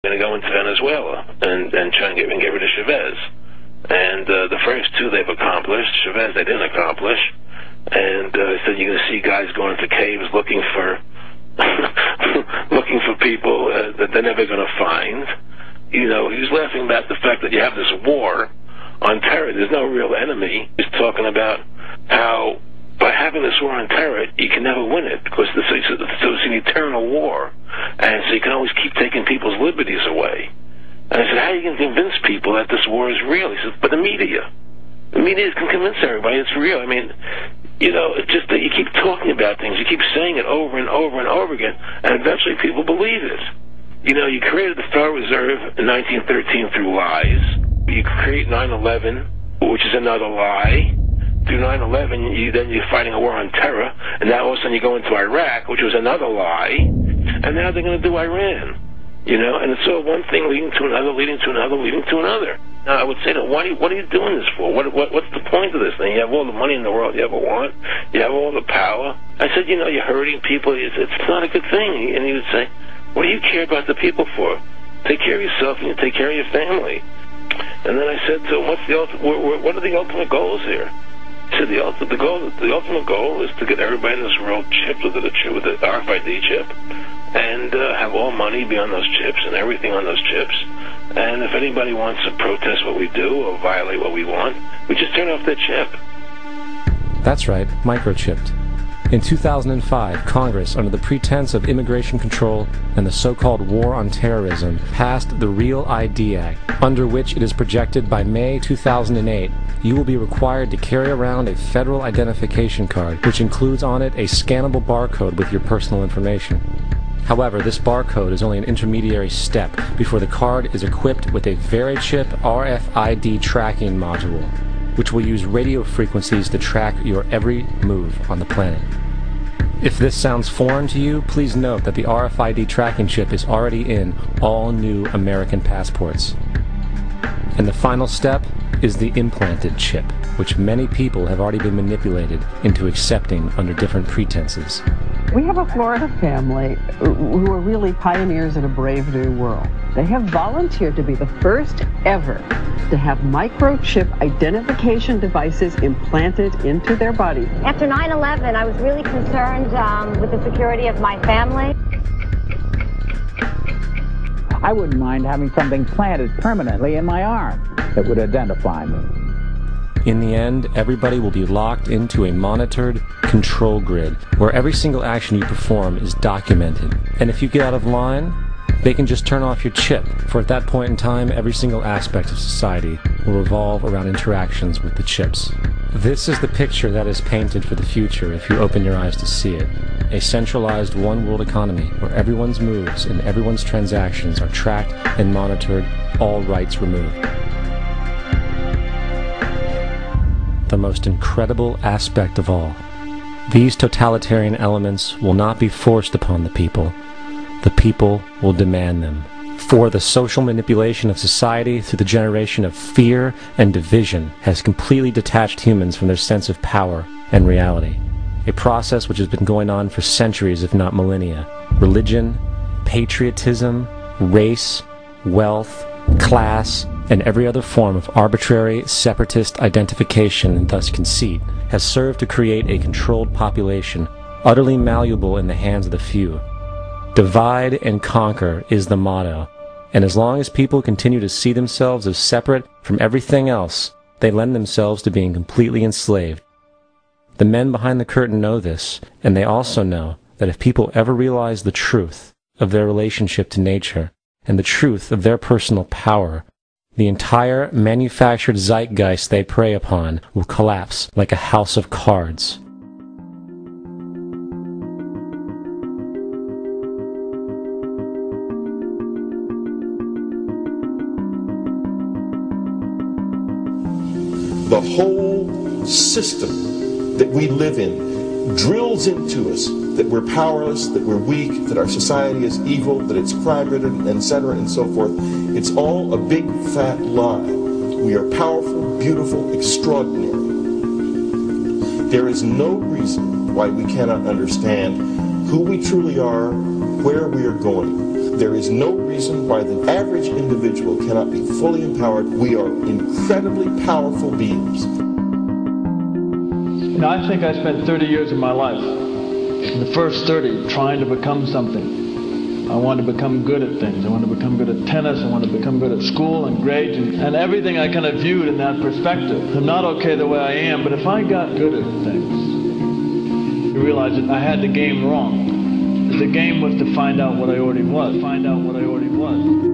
going to go into Venezuela and try and get rid of Chavez. And the first two they've accomplished. Chavez they didn't accomplish. And said you're going to see guys going into caves looking for looking for people that they're never going to find. You know, he was laughing about the fact that you have this war on terror. There's no real enemy. He's talking about how by having this war on terror, you can never win it because so it's an eternal war, and so you can always keep taking people's liberties away. And I said, how are you going to convince people that this war is real? He said, but the media can convince everybody it's real. I mean, you know, it's just that you keep talking about things, you keep saying it over and over and over again, and eventually people believe it. You know, you created the Federal Reserve in 1913 through lies. You create 9/11, which is another lie. Through 9/11, you're fighting a war on terror, and now all of a sudden you go into Iraq, which was another lie, and now they're going to do Iran. You know, and it's all one thing leading to another, leading to another, leading to another. Now, I would say that, what are you doing this for? What's the point of this thing? You have all the money in the world you ever want. You have all the power. I said, you know, you're hurting people. It's not a good thing. And he would say, what do you care about the people for? Take care of yourself and you take care of your family. And then I said to him, what are the ultimate goals here? He said, the ultimate goal is to get everybody in this world chipped with the RFID chip, and have all money be on those chips and everything on those chips. And if anybody wants to protest what we do or violate what we want, we just turn off their chip. That's right, microchipped. In 2005, Congress, under the pretense of immigration control and the so-called war on terrorism, passed the Real ID Act, under which it is projected by May 2008, you will be required to carry around a federal identification card, which includes on it a scannable barcode with your personal information. However, this barcode is only an intermediary step before the card is equipped with a Verichip RFID tracking module, which will use radio frequencies to track your every move on the planet. If this sounds foreign to you, please note that the RFID tracking chip is already in all new American passports. And the final step is the implanted chip, which many people have already been manipulated into accepting under different pretenses. We have a Florida family who are really pioneers in a brave new world. They have volunteered to be the first ever to have microchip identification devices implanted into their body. After 9/11, I was really concerned with the security of my family. I wouldn't mind having something planted permanently in my arm that would identify me. In the end, everybody will be locked into a monitored control grid where every single action you perform is documented. And if you get out of line, they can just turn off your chip, for at that point in time, every single aspect of society will revolve around interactions with the chips. This is the picture that is painted for the future if you open your eyes to see it. A centralized one-world economy where everyone's moves and everyone's transactions are tracked and monitored, all rights removed. The most incredible aspect of all. These totalitarian elements will not be forced upon the people. The people will demand them. For the social manipulation of society through the generation of fear and division has completely detached humans from their sense of power and reality. A process which has been going on for centuries, if not millennia. Religion, patriotism, race, wealth, class, and every other form of arbitrary, separatist identification and thus conceit has served to create a controlled population, utterly malleable in the hands of the few. Divide and conquer is the motto, and as long as people continue to see themselves as separate from everything else, they lend themselves to being completely enslaved. The men behind the curtain know this, and they also know that if people ever realize the truth of their relationship to nature and the truth of their personal power, the entire manufactured zeitgeist they prey upon will collapse like a house of cards. The whole system that we live in drills into us that we're powerless, that we're weak, that our society is evil, that it's crime-ridden, etc., and so forth. It's all a big, fat lie. We are powerful, beautiful, extraordinary. There is no reason why we cannot understand who we truly are, where we are going. There is no reason why the average individual cannot be fully empowered. We are incredibly powerful beings. You know, I think I spent 30 years of my life, in the first 30, trying to become something. I wanted to become good at things. I wanted to become good at tennis. I wanted to become good at school and grades and everything I kind of viewed in that perspective. I'm not okay the way I am, but if I got good at things, you realize that I had the game wrong. The game was to find out what I already was. Find out what I already was.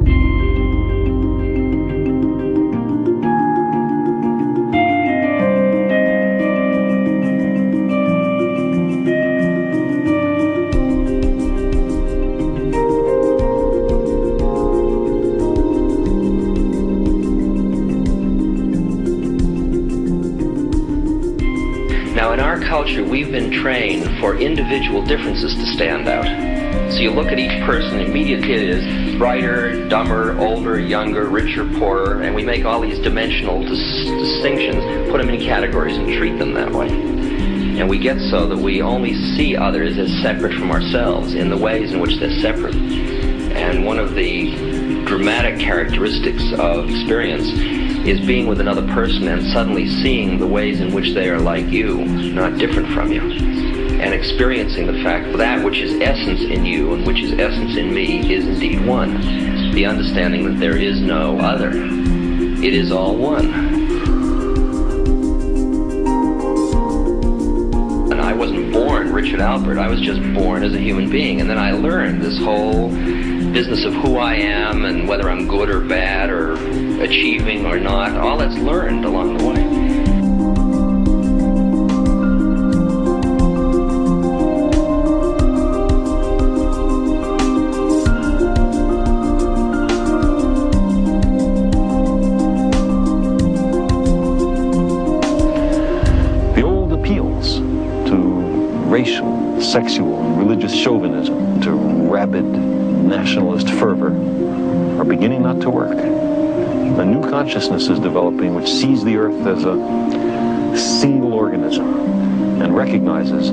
Culture, we've been trained for individual differences to stand out. So you look at each person, immediately it is brighter, dumber, older, younger, richer, poorer, and we make all these dimensional distinctions, put them in categories and treat them that way. And we get so that we only see others as separate from ourselves in the ways in which they're separate. And one of the dramatic characteristics of experience is being with another person and suddenly seeing the ways in which they are like you, not different from you, and experiencing the fact that that which is essence in you and which is essence in me is indeed one. The understanding that there is no other. It is all one. And I wasn't born Richard Albert, I was just born as a human being, and then I learned this whole business of who I am and whether I'm good or bad or achieving or not. All that's learned along the way. The old appeals to racial, sexual, and religious chauvinism, to rabid nationalist fervor, are beginning not to work. A new consciousness is developing which sees the earth as a single organism and recognizes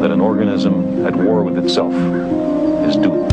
that an organism at war with itself is doomed.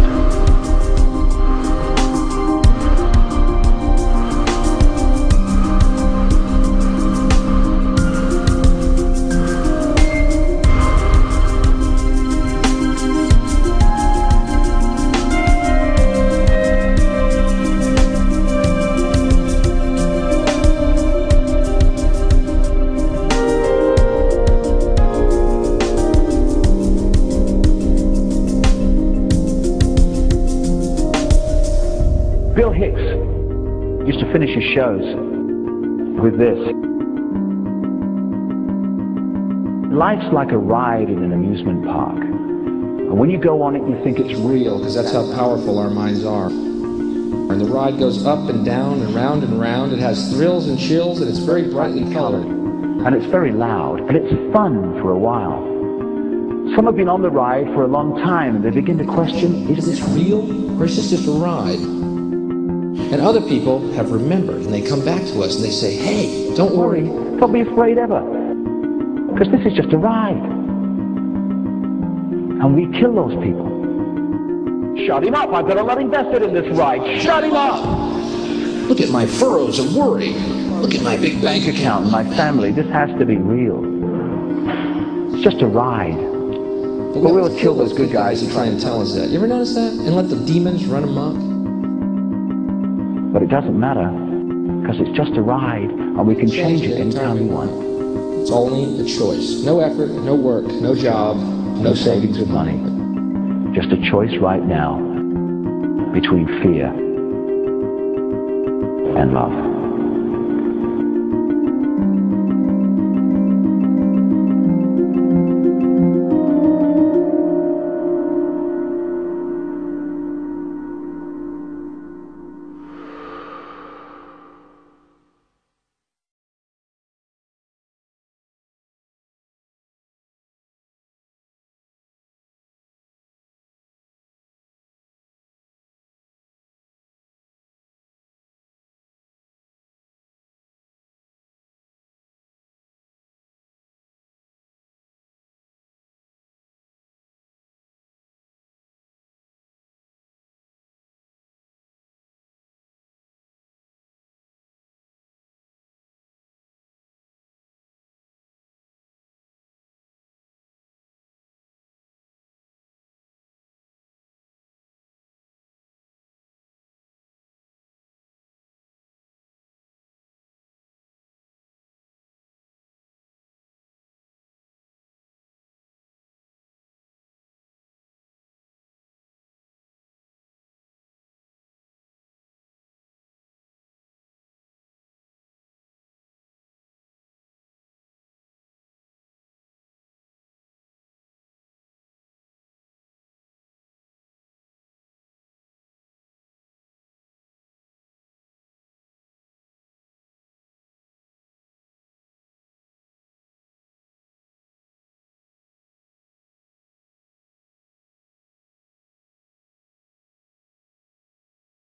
Finish his shows with this. Life's like a ride in an amusement park. And when you go on it, you think it's real. Because that's how powerful our minds are. And the ride goes up and down and round and round. It has thrills and chills, and it's very brightly colored. And it's very loud, and it's fun for a while. Some have been on the ride for a long time, and they begin to question, is this real, or is this just a ride? And other people have remembered, and they come back to us and they say, hey, don't worry. Don't be afraid ever. Because this is just a ride. And we kill those people. Shut him up. I've got a lot invested in this ride. Shut him up. Look at my furrows of worry. Look at my big bank account. My family. This has to be real. It's just a ride. But we'll kill those good guys who try and tell us that. You ever notice that? And let the demons run amok? But it doesn't matter, because it's just a ride, and we can change it anytime we want. It's only a choice. No effort, no work, no job, no savings of money. Just a choice right now between fear and love.